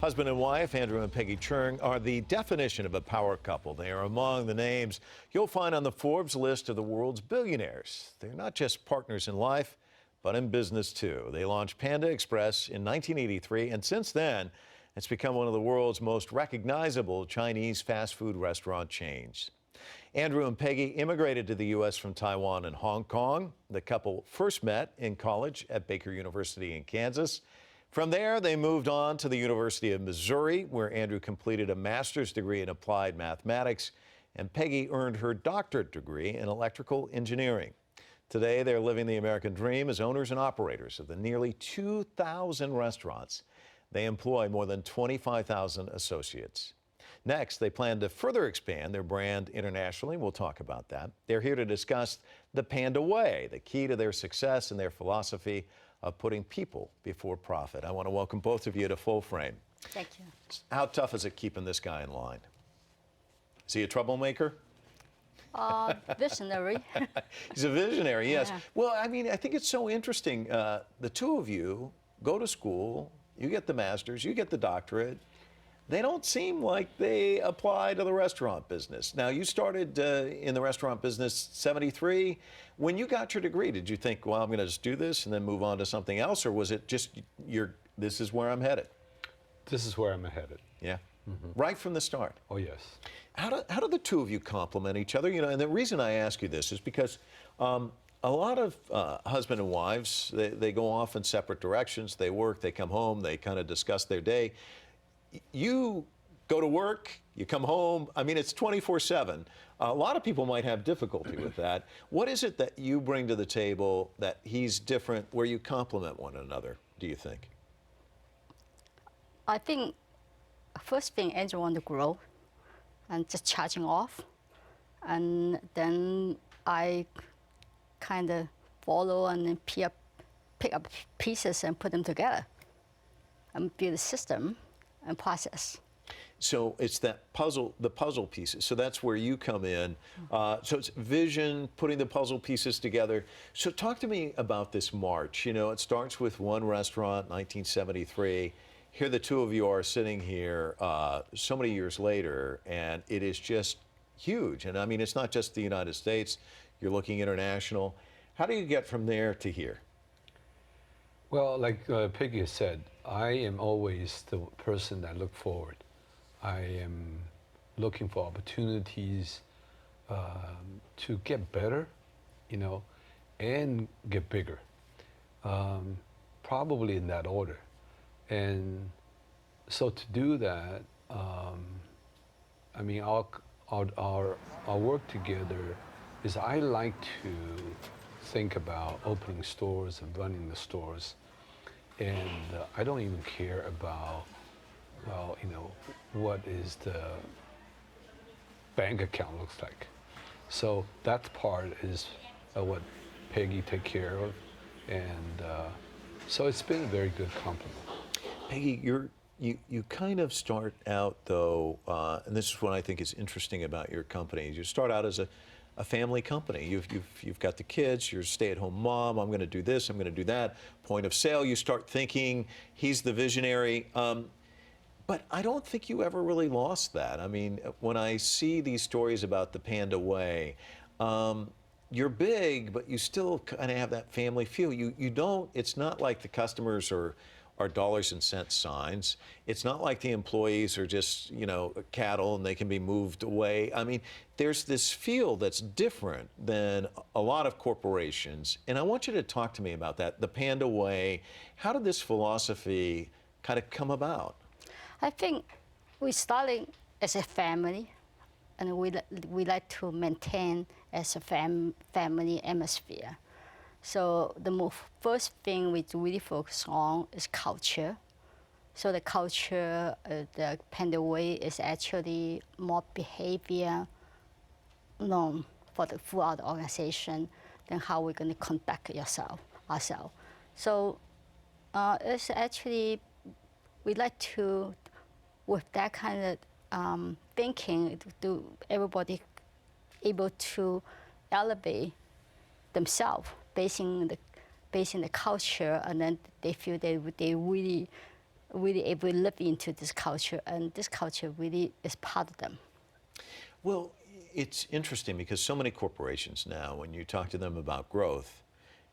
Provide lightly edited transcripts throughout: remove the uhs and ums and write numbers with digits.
Husband and wife, Andrew and Peggy Cherng, are the definition of a power couple. They are among the names you'll find on the Forbes list of the world's billionaires. They're not just partners in life, but in business too. They launched Panda Express in 1983, and since then, it's become one of the world's most recognizable Chinese fast food restaurant chains. Andrew and Peggy immigrated to the U.S. from Taiwan and Hong Kong. The couple first met in college at Baker University in Kansas. From there, they moved on to the University of Missouri, where Andrew completed a master's degree in applied mathematics, and Peggy earned her doctorate degree in electrical engineering. Today, they're living the American dream as owners and operators of the nearly 2,000 restaurants. They employ more than 25,000 associates. Next, they plan to further expand their brand internationally. We'll talk about that. They're here to discuss the Panda Way, the key to their success and their philosophy of putting people before profit. I want to welcome both of you to Full Frame. Thank you. How tough is it keeping this guy in line? Is he a troublemaker? Visionary. He's a visionary, yes. Yeah. Well, I mean, I think it's so interesting. The two of you go to school, you get the master's, you get the doctorate. They don't seem like they apply to the restaurant business. Now, you started in the restaurant business '73. When you got your degree, did you think, well, I'm going to just do this and then move on to something else? Or was it just, this is where I'm headed? This is where I'm headed. Yeah, right from the start. Oh, yes. How do the two of you complement each other? You know, and the reason I ask you this is because a lot of husband and wives, they go off in separate directions. They work, they come home, they kind of discuss their day. You go to work, you come home. I mean, it's 24/7. A lot of people might have difficulty with that. What is it that you bring to the table that he's different, where you complement one another, do you think? I think first thing, Andrew want to grow and just charging off. And then I kind of follow and then pick up pieces and put them together and build a system and process. So it's that puzzle, the puzzle pieces. So that's where you come in. So it's vision, putting the puzzle pieces together. So talk to me about this march. You know, it starts with one restaurant, 1973. Here the two of you are sitting here so many years later, and it is just huge. And I mean, it's not just the United States. You're looking international. How do you get from there to here? Well, like Peggy said, I am always the person that look forward. I am looking for opportunities to get better, you know, and get bigger, probably in that order. And so to do that, I mean, our work together is I like to think about opening stores and running the stores. And I don't even care about, well, you know, what is the bank account looks like. So that part is what Peggy take care of. And so it's been a very good compliment. Peggy, you kind of start out, though, and this is what I think is interesting about your company. You start out as a family company. You've got the kids, you're a stay-at-home mom, I'm going to do this, I'm going to do that. Point of sale, you start thinking he's the visionary. But I don't think you ever really lost that. I mean, when I see these stories about the Panda Way, you're big, but you still kind of have that family feel. You don't, it's not like the customers are dollars and cents signs. It's not like the employees are just, you know, cattle and they can be moved away. I mean, there's this feel that's different than a lot of corporations. And I want you to talk to me about that, the Panda Way. How did this philosophy kind of come about? I think we started as a family, and we like to maintain as a family atmosphere. So the first thing we really focus on is culture. So the culture, the Panda Way is actually more behavior norm for throughout the organization than how we're going to conduct ourselves. So it's actually, we like to, with that kind of thinking, to everybody able to elevate themselves based in the culture, and then they feel they really really able to live into this culture, and this culture really is part of them. Well, it's interesting because so many corporations now, when you talk to them about growth,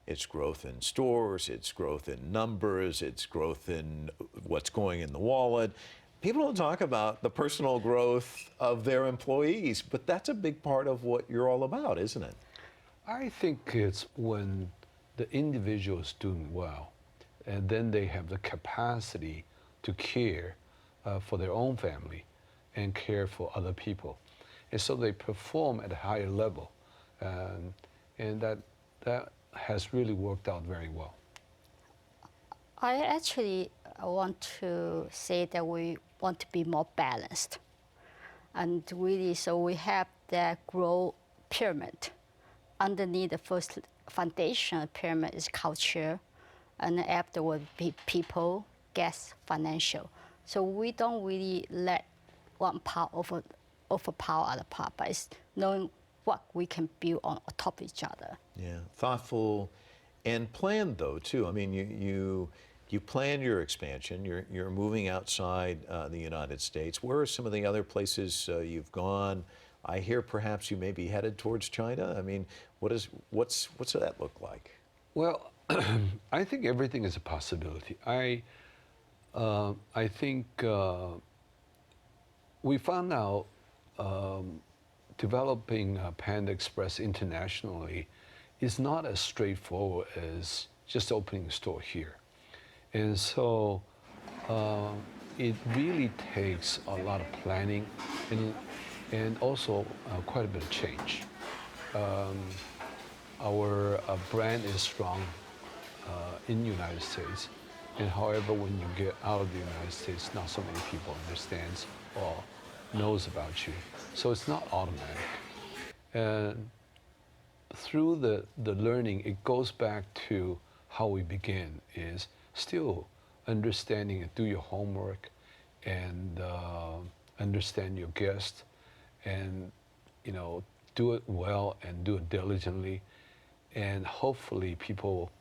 it's growth in stores, it's growth in numbers, it's growth in what's going in the wallet. People don't talk about the personal growth of their employees, but that's a big part of what you're all about, isn't it? I think it's when the individual is doing well, and then they have the capacity to care for their own family and care for other people. And so they perform at a higher level. And that has really worked out very well. I actually want to say that we want to be more balanced. And really, so we have that growth pyramid. Underneath the first foundation pyramid is culture, and then afterward be people, guests, financial. So we don't really let one part overpower other part, but it's knowing what we can build on top of each other. Yeah, thoughtful and planned though too. I mean, you plan your expansion. You're moving outside the United States. Where are some of the other places you've gone? I hear perhaps you may be headed towards China. I mean, what's that look like? Well, I think everything is a possibility. I think we found out developing Panda Express internationally is not as straightforward as just opening a store here. And so it really takes a lot of planning and also quite a bit of change. Our brand is strong in the United States, and however, when you get out of the United States, not so many people understands or knows about you. So it's not automatic. And through the learning, it goes back to how we begin, is still understanding and do your homework and understand your guest and, do it well and do it diligently. And hopefully people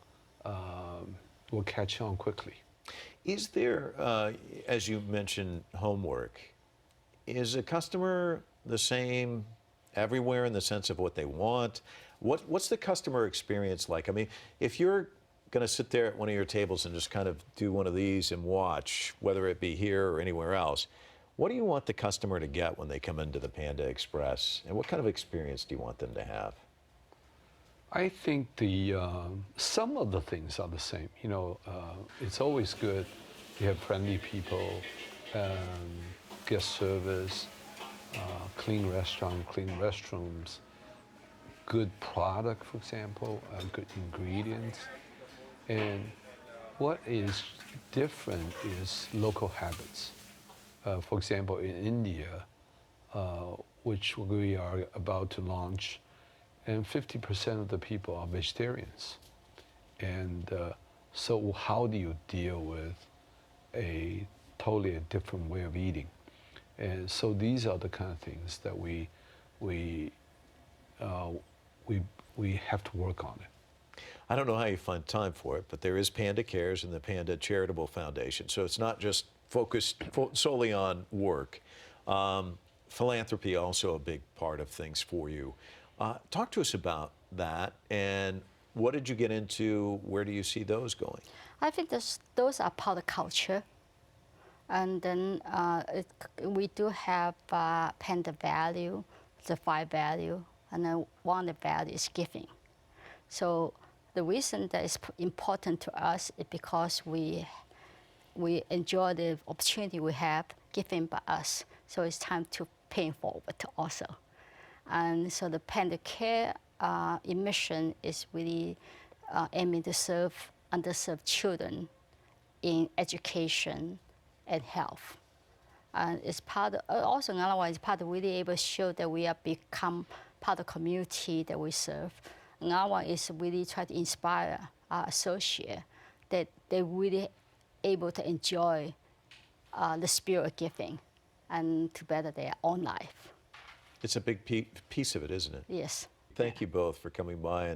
will catch on quickly. Is there, as you mentioned, homework, is a customer the same everywhere in the sense of what they want? What's the customer experience like? I mean, if you're going to sit there at one of your tables and just kind of do one of these and watch, whether it be here or anywhere else, what do you want the customer to get when they come into the Panda Express? And what kind of experience do you want them to have? I think some of the things are the same. It's always good. You have friendly people, guest service, clean restaurant, clean restrooms, good product, for example, good ingredients. And what is different is local habits. For example, in India, which we are about to launch, and 50% of the people are vegetarians. And so how do you deal with a totally different way of eating? And so these are the kind of things that we have to work on it. I don't know how you find time for it, but there is Panda Cares and the Panda Charitable Foundation. So it's not just focused solely on work. Philanthropy also a big part of things for you. Talk to us about that, and what did you get into? Where do you see those going? I think those are part of culture. And then we do have Panda value, the 5 value, and then one of the value is giving. So the reason that is important to us is because we enjoy the opportunity we have given by us. So it's time to pay forward also. And so the Panda Care mission is really aiming to serve underserved children in education and health. And it's part of, also another one is part of really able to show that we are become part of the community that we serve. Another one is really try to inspire our associates that they're really able to enjoy the spirit of giving and to better their own life. It's a big piece of it, isn't it? Yes. Thank you both for coming by.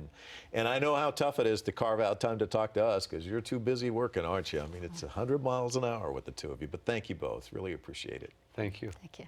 And I know how tough it is to carve out time to talk to us because you're too busy working, aren't you? I mean, it's 100 miles an hour with the two of you. But thank you both. Really appreciate it. Thank you. Thank you.